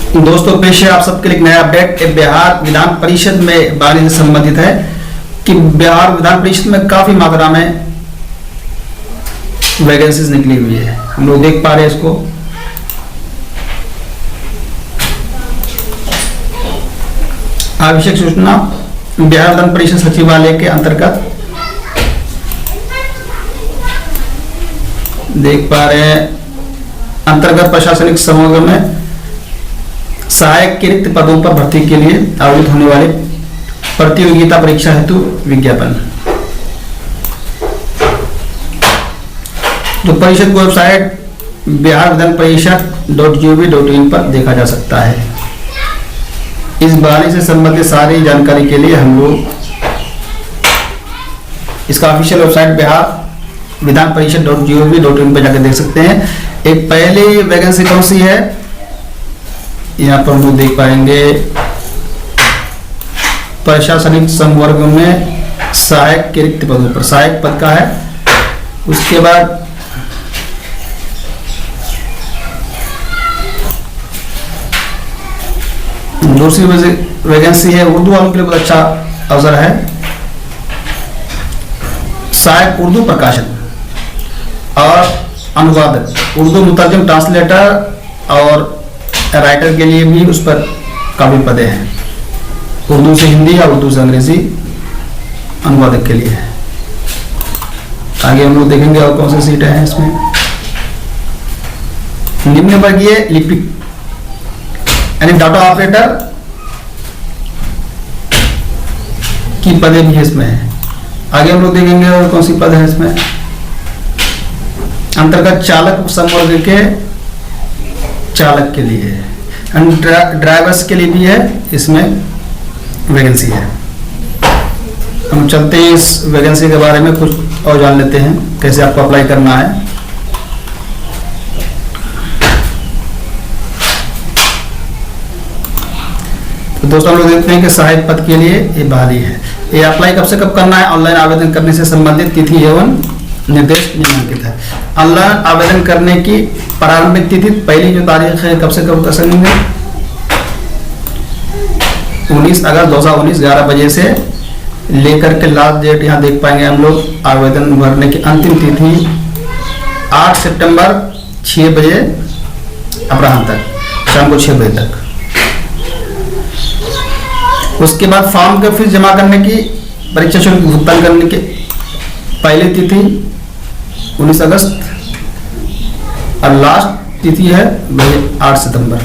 दोस्तों पेश है आप सबके लिए एक नया अपडेट। बिहार विधान परिषद में बारी से संबंधित है कि बिहार विधान परिषद में काफी मात्रा में वैकेंसीज निकली हुई है। हम लोग देख पा रहे हैं इसको। आवश्यक सूचना बिहार विधान परिषद सचिवालय के अंतर्गत देख पा रहे हैं। अंतर्गत प्रशासनिक समूह में सहायक के रिक्त पदों पर भर्ती के लिए आयोजित होने वाले प्रतियोगिता परीक्षा हेतु विज्ञापन। जो परिषद की वेबसाइट बिहार विधान परिषद .gov.in पर देखा जा सकता है। इस बारे से संबंधित सारी जानकारी के लिए हम लोग इसका official website Bihar Vidhan Parishad .gov.in पर जाकर देख सकते हैं। एक पहली वैकेंसी कौन सी है यहाँ पर हम लोग देख पाएंगे। प्रशासनिक संवर्ग में सहायक के रिक्त पदों पर सहायक पद का है। उसके बाद दूसरी वैकेंसी है उर्दू वालों के लिए बहुत अच्छा अवसर है। सहायक उर्दू प्रकाशन और अनुवादक, उर्दू मुतरजम ट्रांसलेटर और राइटर के लिए भी उस पर काफी पदे हैं। उर्दू से हिंदी या उर्दू से अंग्रेजी अनुवादक के लिए है। आगे हम लोग देखेंगे और कौन सी सीटें हैं इसमें। निम्न वर्गीय लिपिक यानी डाटा ऑपरेटर की पदे भी इसमें है। आगे हम लोग देखेंगे और कौन सी पद है इसमें। अंतर्गत चालक संवर्ग के चालक के लिए है। ड्राइवर्स के लिए भी है इसमें वैकेंसी है। हम चलते हैं इस वैकेंसी के बारे में कुछ और जान लेते हैं कैसे आपको अप्लाई करना है। तो दोस्तों हम लोग देखते हैं कि सहायक पद के लिए ये बहाली है। ये अप्लाई कब से कब करना है। ऑनलाइन आवेदन करने से संबंधित तिथि एवं निर्देश निम्नलिखित है। ऑनलाइन आवेदन करने की प्रारंभिक तिथि पहली जो तारीख है कब से कब कर सकेंगे 19 अगस्त 2019 11 बजे से लेकर के लास्ट डेट यहाँ देख पाएंगे हम लोग। आवेदन भरने की अंतिम तिथि 8 सितंबर 6 बजे अपराह्न तक, शाम को 6 बजे तक। उसके बाद फॉर्म के फीस जमा करने की, परीक्षा शुल्क भुगतान करने की पहली तिथि 19 अगस्त और लास्ट तिथि है 8 सितंबर।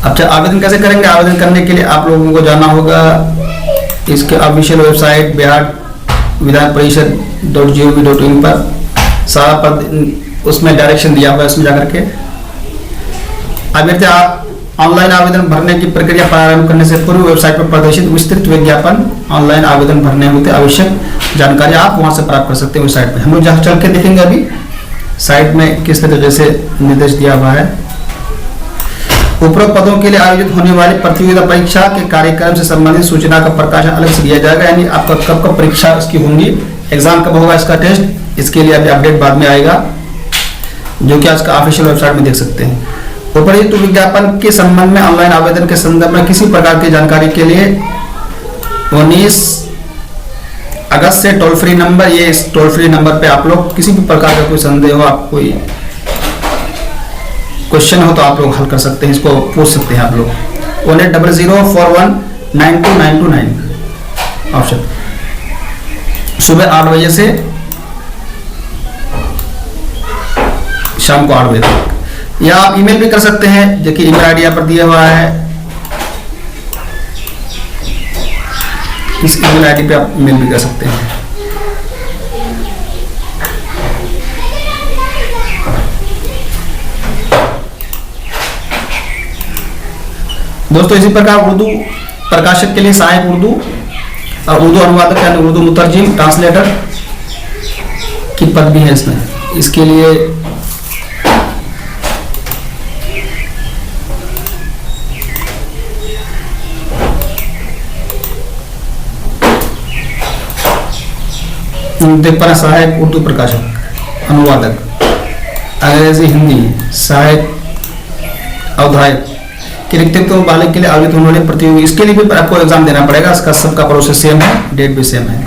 अब आवेदन कैसे करेंगे। आवेदन करने के लिए आप लोगों को जाना होगा इसके official website Bihar Vidhan Parishad .gov.in पर। सारा पद उसमें डायरेक्शन दिया हुआ है, उसमें जाकर के अभ्यर्थी आप ऑनलाइन आवेदन भरने की प्रक्रिया प्रारंभ करने से पूर्व वेबसाइट पर प्रदर्शित विस्तृत विज्ञापन ऑनलाइन आवेदन भरने होते आवश्यक जानकारी आप वहां से प्राप्त कर सकते हैं। वेबसाइट पर हम लोग जहाँ चल के देखेंगे अभी साइट में किस तरीके से निर्देश दिया हुआ है। उपरोक्त पदों के लिए आयोजित होने वाली प्रतियोगिता परीक्षा के कार्यक्रम से संबंधित सूचना का प्रकाशन अलग से दिया जाएगा। यानी आपका कब कब परीक्षा इसकी होंगी, एग्जाम कब होगा इसका टेस्ट, इसके लिए अभी अपडेट बाद में आएगा जो कि आज का ऑफिशियल वेबसाइट में देख सकते हैं। उपरोक्त विज्ञापन के संबंध में ऑनलाइन आवेदन के संदर्भ में किसी प्रकार की जानकारी के लिए 19 अगस्त से टोल फ्री नंबर, ये इस टोल फ्री नंबर पे आप लोग किसी भी प्रकार का कोई संदेह हो, आप कोई क्वेश्चन हो तो आप लोग हल कर सकते हैं, इसको पूछ सकते हैं आप लोग। 1800419299 ऑप्शन सुबह 8 बजे से शाम को 8 बजे तक। या आप ईमेल भी कर सकते हैं जो कि ईमेल आईडी यहाँ पर दिया हुआ है। इस ईमेल आईडी पे आप ईमेल भी कर सकते हैं। दोस्तों इसी प्रकार उर्दू प्रकाशक के लिए सहायक उर्दू और उर्दू अनुवादक यानी उर्दू मुतरजिम ट्रांसलेटर की पद भी है इसमें। इसके लिए देख पा सहायक उर्दू प्रकाशक अनुवादक अंग्रेजी हिंदी सहायक अवधायक के रिक्तित्व वाले के लिए आयोजित होने वाले प्रतियोगी, इसके लिए भी आपको एग्जाम देना पड़ेगा। इसका सबका प्रोसेस सेम है, डेट भी सेम है।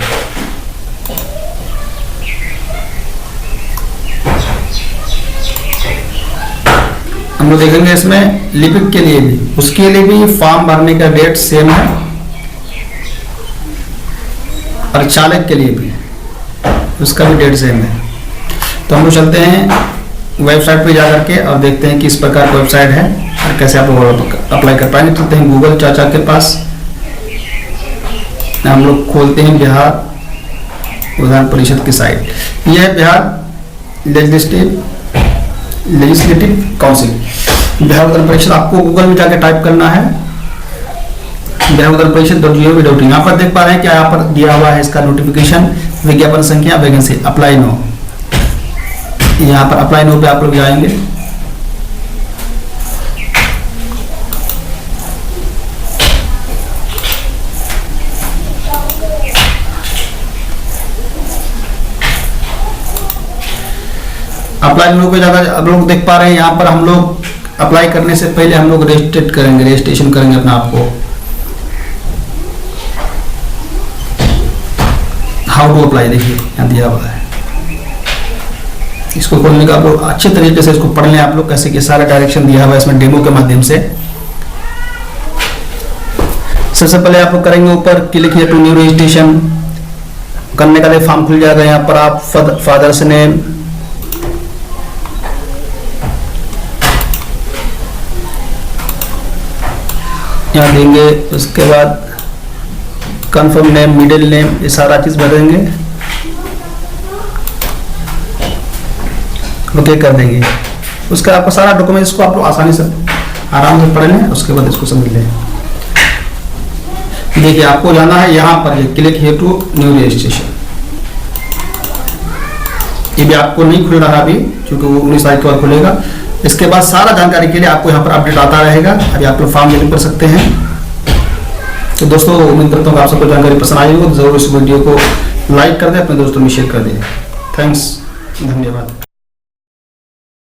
हम लोग देखेंगे इसमें लिपिक के लिए भी, उसके लिए भी फॉर्म भरने का डेट सेम है और चालक के लिए भी उसका भी डेट सेम है। तो हम लोग चलते हैं वेबसाइट पे जाकर के और देखते हैं कि इस प्रकार की वेबसाइट है और कैसे आप लोग अप्लाई कर पाएंगे। चलते हैं गूगल चाचा के पास, हम लोग खोलते हैं बिहार विधान परिषद की साइट। यह है बिहार लेजिस्लेटिव काउंसिल, बिहार विधान परिषद। आपको गूगल में जाकर टाइप करना है बिहार विधान परिषद .gov.in। यहाँ पर देख पा रहे हैं कि यहाँ पर दिया हुआ है इसका नोटिफिकेशन, विज्ञापन संख्या, वैकेंसी, अप्लाई नो। यहाँ पर अप्लाई नो पे आप लोग जाएंगे। अप्लाई नो पे जाकर आप लोग देख पा रहे हैं यहाँ पर हम लोग अप्लाई करने से पहले हम लोग रजिस्ट्रेशन करेंगे अपना आपको। हाउ टू अप्लाई, देखिए यहाँ दिया हुआ है। इसको खोलने का आप लोग अच्छे तरीके से इसको पढ़ लें आप लोग, कैसे कि सारा डायरेक्शन दिया हुआ है इसमें डेमो के माध्यम से। सबसे पहले आप लोग करेंगे ऊपर click here to new registration करने का लिए फॉर्म खुल जाएगा। यहाँ पर आप फादर्स नेम, यहाँ देंगे। उसके बाद कंफर्म नेम, मिडिल नेम, ये सारा चीज भरेंगे, ओके कर देंगे। उसका आपको सारा डॉक्यूमेंट्स को आप लोग आसानी से आराम से पढ़ लें, उसके बाद इसको समझ लें। देखिए आपको जाना है यहाँ पर, click here to new registration. ये भी आपको नहीं खुल रहा अभी, क्योंकि वो 19 तारीख के बाद खुलेगा। इसके बाद सारा जानकारी के लिए आपको यहाँ पर अपडेट आता रहेगा। अभी आप लोग फॉर्म फिल कर सकते हैं। तो दोस्तों उम्मीद करता हूँ कि आप सबको जानकारी पसंद आई होगी। जरूर इस वीडियो को लाइक कर दें, अपने दोस्तों में शेयर कर दें। थैंक्स, धन्यवाद।